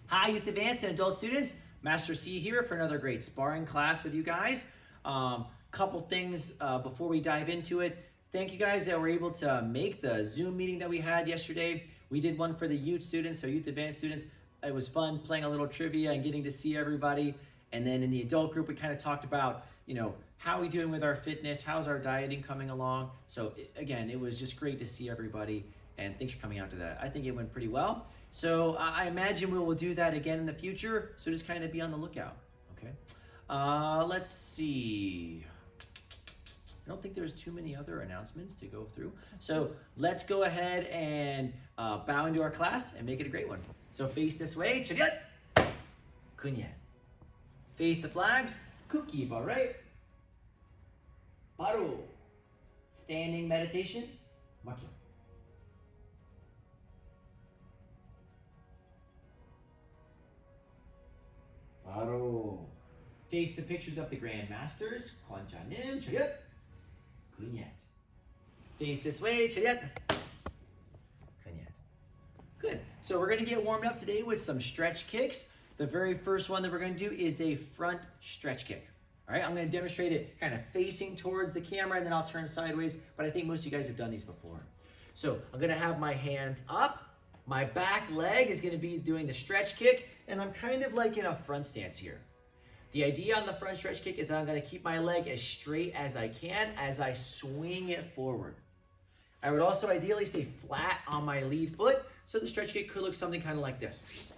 Hi, Youth Advanced and adult students. Master C here for another great sparring class with you guys. Couple things before we dive into it. Thank you guys that were able to make the Zoom meeting that we had yesterday. We did one for the youth students, so Youth Advanced students. It was fun playing a little trivia and getting to see everybody. And then in the adult group, we kind of talked about, how are we doing with our fitness? How's our dieting coming along? So again, it was just great to see everybody. And thanks for coming out to that. I think it went pretty well. So I imagine we will do that again in the future. So just kind of be on the lookout, okay? Let's see. I don't think there's too many other announcements to go through. So let's go ahead and bow into our class and make it a great one. So face this way, chariot, kunyan. Face the flags, kuki, all right? Baru. Standing meditation, makyo. Baru. Face the pictures of the Grand Masters, kwanchanim, chariot, kunyat. Face this way, chariot, kunyat. Good. So we're going to get warmed up today with some stretch kicks. The very first one that we're going to do is a front stretch kick. All right, I'm going to demonstrate it kind of facing towards the camera, and then I'll turn sideways, but I think most of you guys have done these before. So I'm going to have my hands up. My back leg is going to be doing the stretch kick, and I'm kind of like in a front stance here. The idea on the front stretch kick is that I'm going to keep my leg as straight as I can as I swing it forward. I would also ideally stay flat on my lead foot, so the stretch kick could look something kind of like this.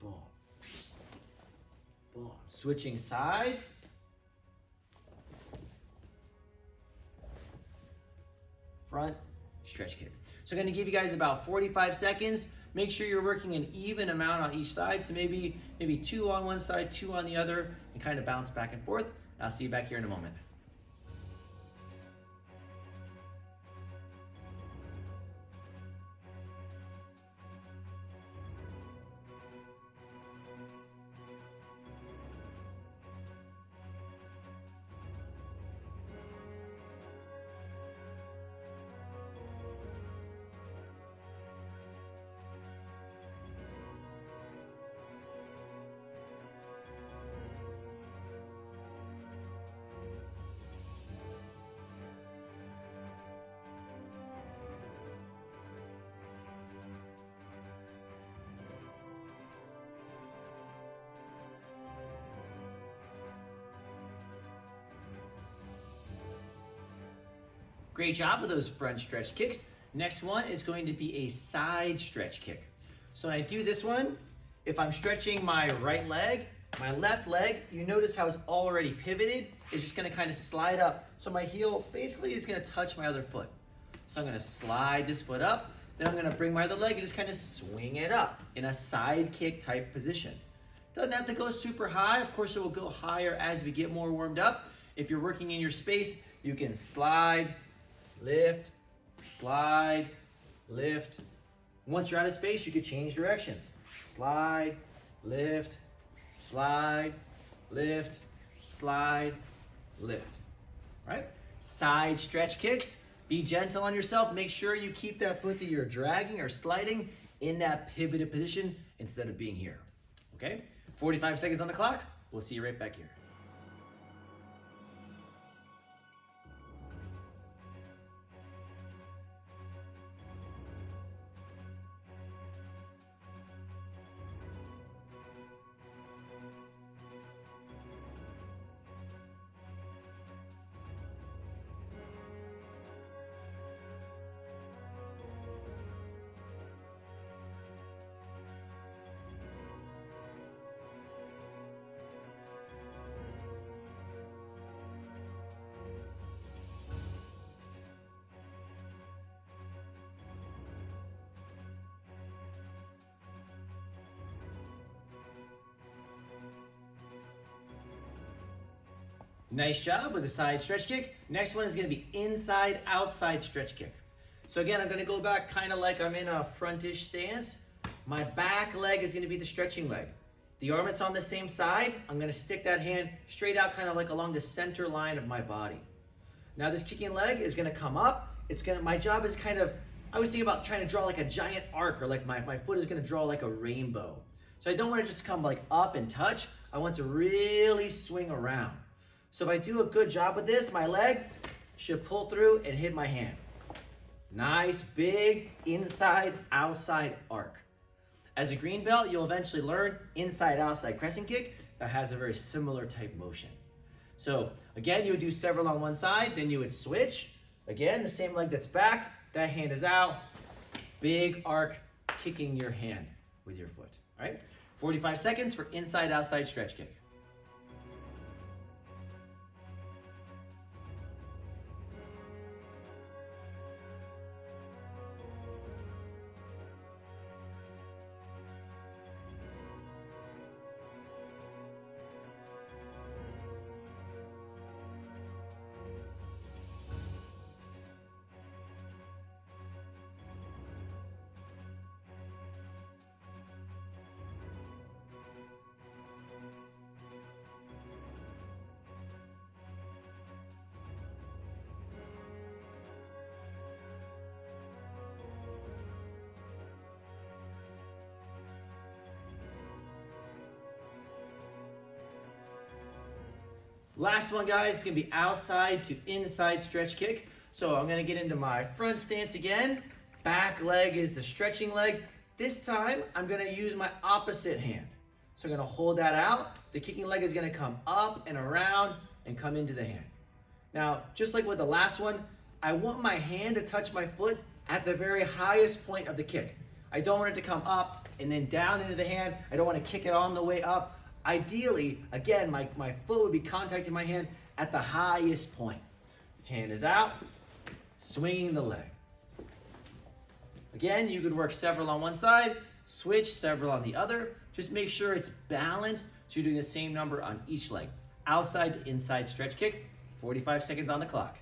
Boom. Boom. Switching sides. Front stretch kick. So I'm going to give you guys about 45 seconds. Make sure you're working an even amount on each side. So maybe 2 on one side, 2 on the other, and kind of bounce back and forth. I'll see you back here in a moment. Great job with those front stretch kicks. Next one is going to be a side stretch kick. So when I do this one, if I'm stretching my right leg, my left leg, you notice how it's already pivoted. It's just gonna kind of slide up. So my heel basically is gonna touch my other foot. So I'm gonna slide this foot up, then I'm gonna bring my other leg and just kind of swing it up in a side kick type position. Doesn't have to go super high. Of course, it will go higher as we get more warmed up. If you're working in your space, you can slide, lift, slide, lift. Once you're out of space, you can change directions. Slide, lift, slide, lift, slide, lift. Right? Side stretch kicks. Be gentle on yourself. Make sure you keep that foot that you're dragging or sliding in that pivoted position instead of being here. Okay? 45 seconds on the clock. We'll see you right back here. Nice job with the side stretch kick. Next one is going to be inside outside stretch kick. So again, I'm going to go back kind of like I'm in a frontish stance. My back leg is going to be the stretching leg. The arm that's on the same side, I'm going to stick that hand straight out kind of like along the center line of my body. Now this kicking leg is going to come up. My job is kind of, I was thinking about trying to draw like a giant arc, or like my foot is going to draw like a rainbow. So I don't want to just come like up and touch. I want to really swing around. So if I do a good job with this, my leg should pull through and hit my hand. Nice, big, inside, outside arc. As a green belt, you'll eventually learn inside, outside crescent kick that has a very similar type motion. So again, you would do several on one side, then you would switch. Again, the same leg that's back, that hand is out. Big arc, kicking your hand with your foot, all right? 45 seconds for inside, outside stretch kick. Last one, guys, is gonna be outside to inside stretch kick. So I'm gonna get into my front stance again. Back leg is the stretching leg. This time, I'm gonna use my opposite hand. So I'm gonna hold that out. The kicking leg is gonna come up and around and come into the hand. Now, just like with the last one, I want my hand to touch my foot at the very highest point of the kick. I don't want it to come up and then down into the hand. I don't want to kick it on the way up. Ideally, again, my foot would be contacting my hand at the highest point. Hand is out, swinging the leg. Again, you could work several on one side, switch several on the other. Just make sure it's balanced so you're doing the same number on each leg. Outside to inside stretch kick, 45 seconds on the clock.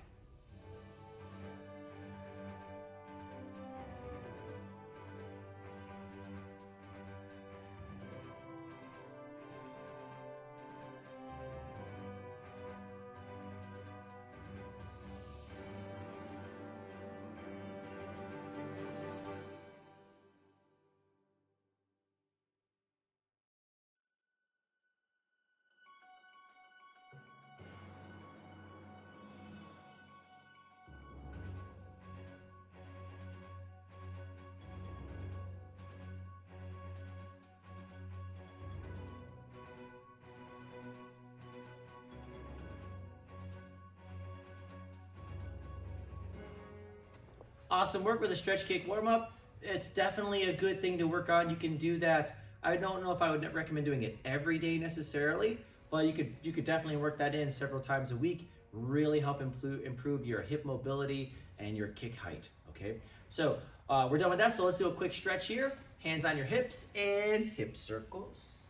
Awesome work with a stretch kick warm-up. It's definitely a good thing to work on. You can do that. I don't know if I would recommend doing it every day necessarily, but you could definitely work that in several times a week. Really help improve your hip mobility and your kick height, okay? So we're done with that, so let's do a quick stretch here. Hands on your hips and hip circles.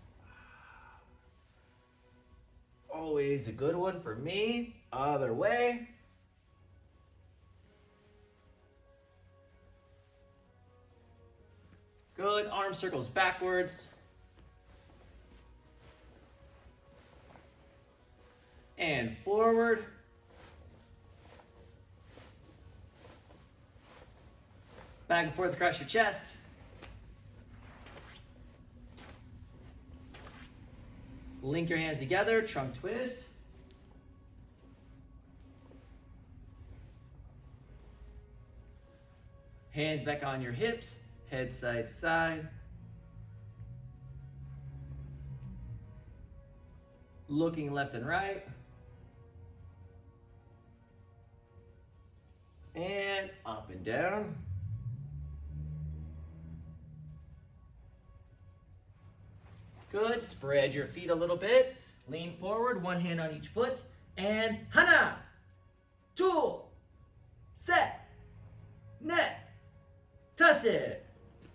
Always a good one for me. Other way. Good, arm circles backwards. And forward. Back and forth across your chest. Link your hands together, trunk twist. Hands back on your hips. Head side to side. Looking left and right. And up and down. Good. Spread your feet a little bit. Lean forward, one hand on each foot. And hana, two, set, net, tase.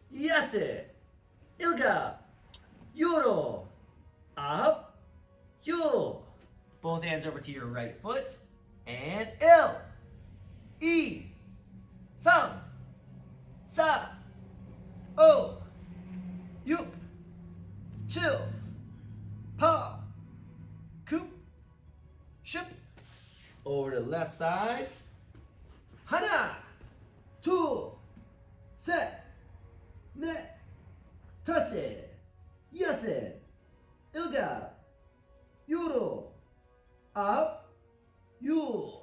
Yase, ilga, yoro, up, yo. Both hands over to your right foot. And il, e, sam, sa, o, yuk, chill, pa, coop, ship. Over to the left side. Hana, two, set. 네, 다섯, Yasen. Ilga. Yuro. Up. Yul.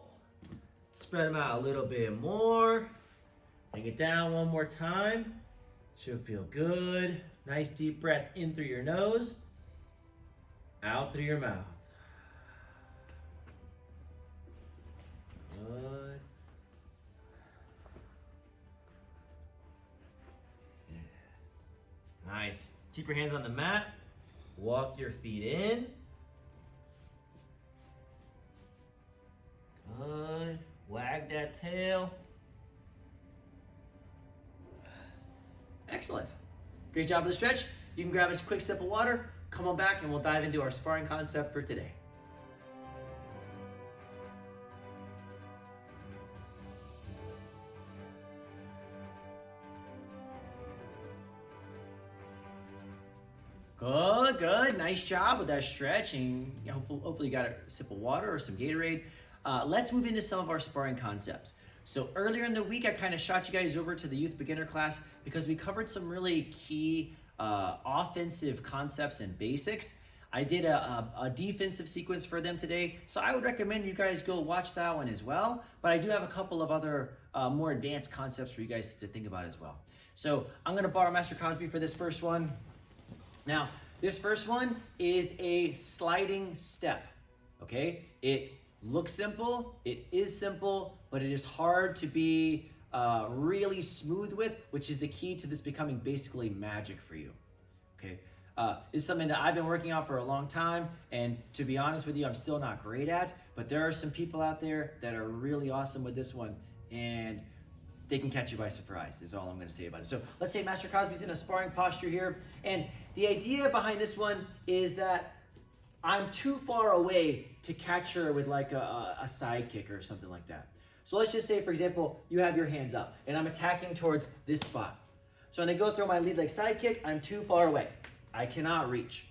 Spread them out a little bit more. Bring it down one more time. Should feel good. Nice deep breath in through your nose, out through your mouth. Good. Yeah. Nice. Keep your hands on the mat. Walk your feet in. Good. Wag that tail. Excellent. Great job with the stretch. You can grab a quick sip of water, come on back, and we'll dive into our sparring concept for today. Good, good. Nice job with that stretch. And hopefully you got a sip of water or some Gatorade. Let's move into some of our sparring concepts. So earlier in the week, I kind of shot you guys over to the youth beginner class because we covered some really key offensive concepts and basics. I did a defensive sequence for them today, so I would recommend you guys go watch that one as well. But I do have a couple of other more advanced concepts for you guys to think about as well. So I'm gonna borrow Master Cosby for this first one. Now, this first one is a sliding step, okay? It looks simple, it is simple, but it is hard to be really smooth with, which is the key to this becoming basically magic for you, okay? It's something that I've been working on for a long time, and to be honest with you, I'm still not great at, but there are some people out there that are really awesome with this one, and they can catch you by surprise, is all I'm gonna say about it. So let's say Master Cosby's in a sparring posture here, and the idea behind this one is that I'm too far away to catch her with like a side kick or something like that. So let's just say, for example, you have your hands up and I'm attacking towards this spot. So when I go through my lead leg side kick, I'm too far away. I cannot reach.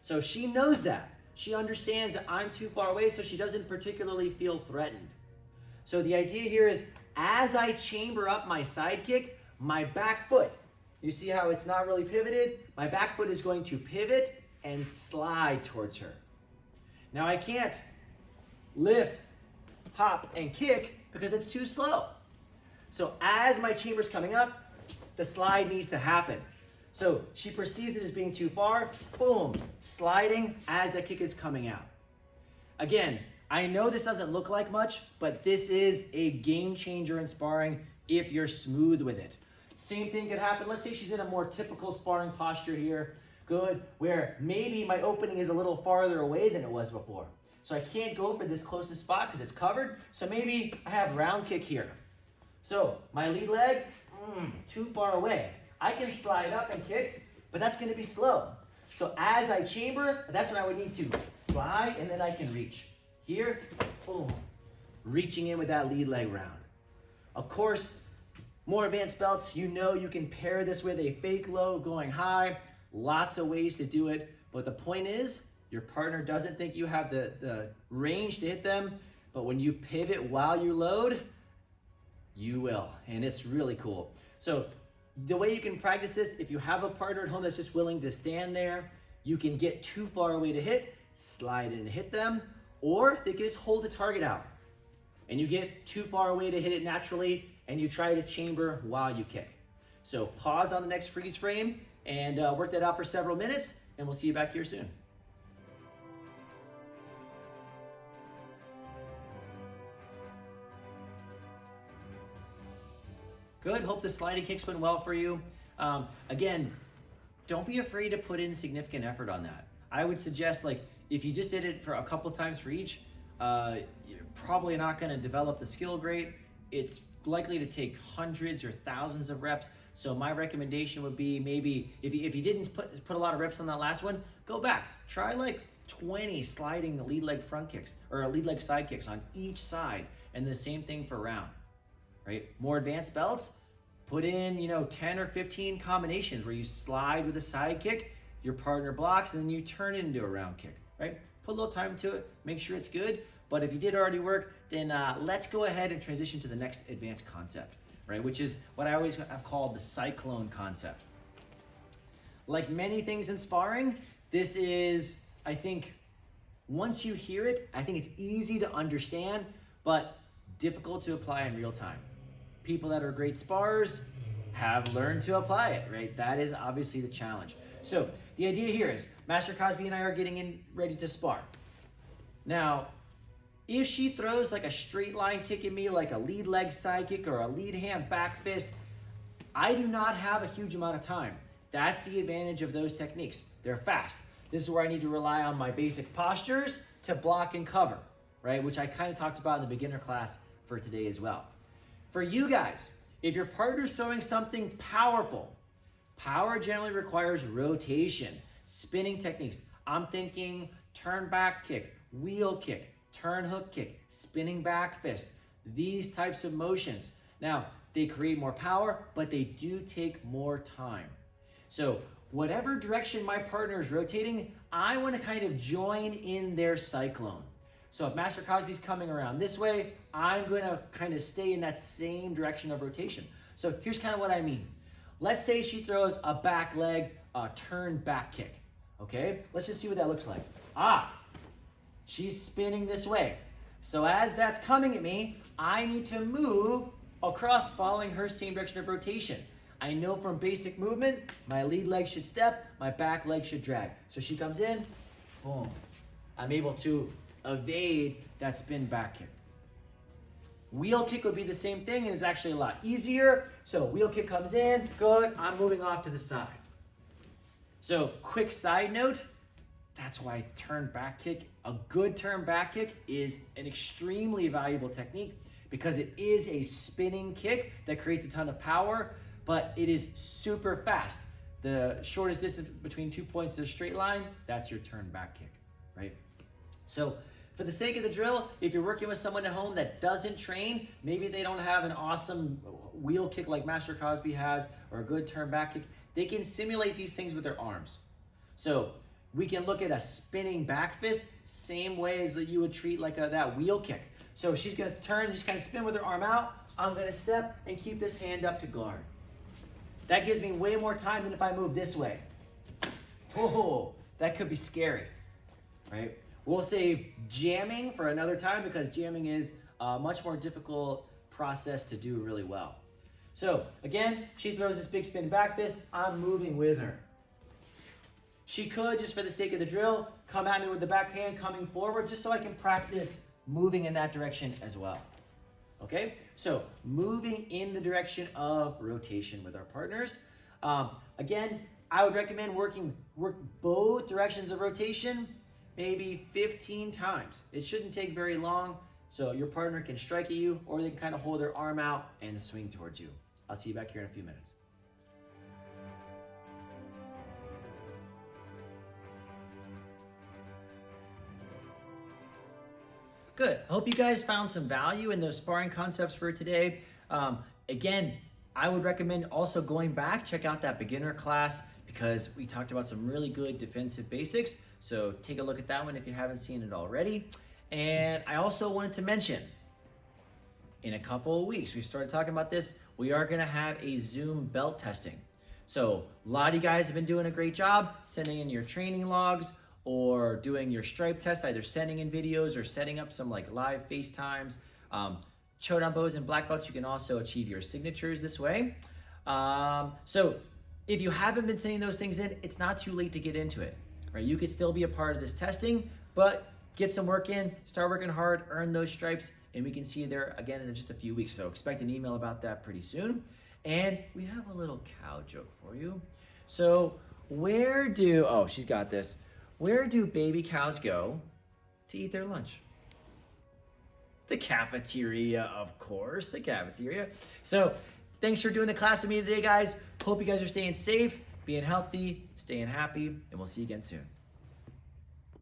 So she knows that. She understands that I'm too far away, so she doesn't particularly feel threatened. So the idea here is, as I chamber up my side kick, my back foot, you see how it's not really pivoted? My back foot is going to pivot and slide towards her. Now I can't lift, hop, and kick because it's too slow. So as my chamber's coming up, the slide needs to happen. So she perceives it as being too far, boom, sliding as the kick is coming out. Again, I know this doesn't look like much, but this is a game changer in sparring if you're smooth with it. Same thing could happen. Let's say she's in a more typical sparring posture here. Good, where maybe my opening is a little farther away than it was before. So I can't go for this closest spot because it's covered. So maybe I have round kick here. So my lead leg, too far away. I can slide up and kick, but that's gonna be slow. So as I chamber, that's when I would need to slide and then I can reach. Here, boom, reaching in with that lead leg round. Of course, more advanced belts, you know you can pair this with a fake low going high. Lots of ways to do it, but the point is, your partner doesn't think you have the range to hit them, but when you pivot while you load, you will, and it's really cool. So the way you can practice this, if you have a partner at home that's just willing to stand there, you can get too far away to hit, slide in and hit them, or they can just hold the target out. And you get too far away to hit it naturally, and you try to chamber while you kick. So pause on the next freeze frame, and work that out for several minutes, and we'll see you back here soon. Good, hope the sliding kicks went well for you. Again, don't be afraid to put in significant effort on that. I would suggest, like, if you just did it for a couple times for each, you're probably not gonna develop the skill great. It's likely to take hundreds or thousands of reps. So my recommendation would be, maybe if you didn't put a lot of reps on that last one, go back, try like 20 sliding the lead leg front kicks or lead leg side kicks on each side, and the same thing for round, right? More advanced belts, put in 10 or 15 combinations where you slide with a side kick, your partner blocks, and then you turn it into a round kick, right? Put a little time to it, make sure it's good. But if you did already work, then let's go ahead and transition to the next advanced concept, right? Which is what I always have called the Cyclone Concept. like many things in sparring, this is, I think, once you hear it, I think it's easy to understand, but difficult to apply in real time. People that are great sparrers have learned to apply it, right? That is obviously the challenge. So the idea here is Master Cosby and I are getting in ready to spar. Now, if she throws like a straight line kick at me, like a lead leg side kick or a lead hand back fist, I do not have a huge amount of time. That's the advantage of those techniques. They're fast. This is where I need to rely on my basic postures to block and cover, right? Which I kind of talked about in the beginner class for today as well. For you guys, if your partner's throwing something powerful, power generally requires rotation, spinning techniques. I'm thinking turn back kick, wheel kick, turn hook kick, spinning back fist, these types of motions. Now, they create more power, but they do take more time. So whatever direction my partner is rotating, I want to kind of join in their cyclone. So if Master Cosby's coming around this way, I'm going to kind of stay in that same direction of rotation. So here's kind of what I mean. Let's say she throws a back leg, turn back kick. Okay, let's just see what that looks like. She's spinning this way. So as that's coming at me, I need to move across following her same direction of rotation. I know from basic movement, my lead leg should step, my back leg should drag. So she comes in, boom. I'm able to evade that spin back kick. Wheel kick would be the same thing, and it's actually a lot easier. So wheel kick comes in, good, I'm moving off to the side. So quick side note, that's why turn back kick, a good turn back kick is an extremely valuable technique because it is a spinning kick that creates a ton of power, but it is super fast. The shortest distance between 2 points is a straight line, that's your turn back kick, right? So for the sake of the drill, if you're working with someone at home that doesn't train, maybe they don't have an awesome wheel kick like Master Cosby has or a good turn back kick, they can simulate these things with their arms. So we can look at a spinning back fist, same way as that you would treat like that wheel kick. So she's gonna turn, just kind of spin with her arm out. I'm gonna step and keep this hand up to guard. That gives me way more time than if I move this way. Oh, that could be scary, right? We'll save jamming for another time because jamming is a much more difficult process to do really well. So again, she throws this big spin back fist, I'm moving with her. She could, just for the sake of the drill, come at me with the back hand coming forward just so I can practice moving in that direction as well. Okay, so moving in the direction of rotation with our partners. Again, I would recommend work both directions of rotation maybe 15 times. It shouldn't take very long, so your partner can strike at you or they can kind of hold their arm out and swing towards you. I'll see you back here in a few minutes. Good. I hope you guys found some value in those sparring concepts for today. Again, I would recommend also going back, check out that beginner class because we talked about some really good defensive basics. So take a look at that one if you haven't seen it already. And I also wanted to mention, in a couple of weeks, we started talking about this, we are gonna have a Zoom belt testing. So a lot of you guys have been doing a great job sending in your training logs or doing your stripe test, either sending in videos or setting up some like live FaceTimes. Chodan bows and black belts, you can also achieve your signatures this way. So if you haven't been sending those things in, it's not too late to get into it, right? You could still be a part of this testing, but get some work in, start working hard, earn those stripes, and we can see you there again in just a few weeks. So expect an email about that pretty soon. And we have a little cow joke for you. So oh, she's got this. Where do baby cows go to eat their lunch? The cafeteria, of course, the cafeteria. So thanks for doing the class with me today, guys. Hope you guys are staying safe, being healthy, staying happy, and we'll see you again soon.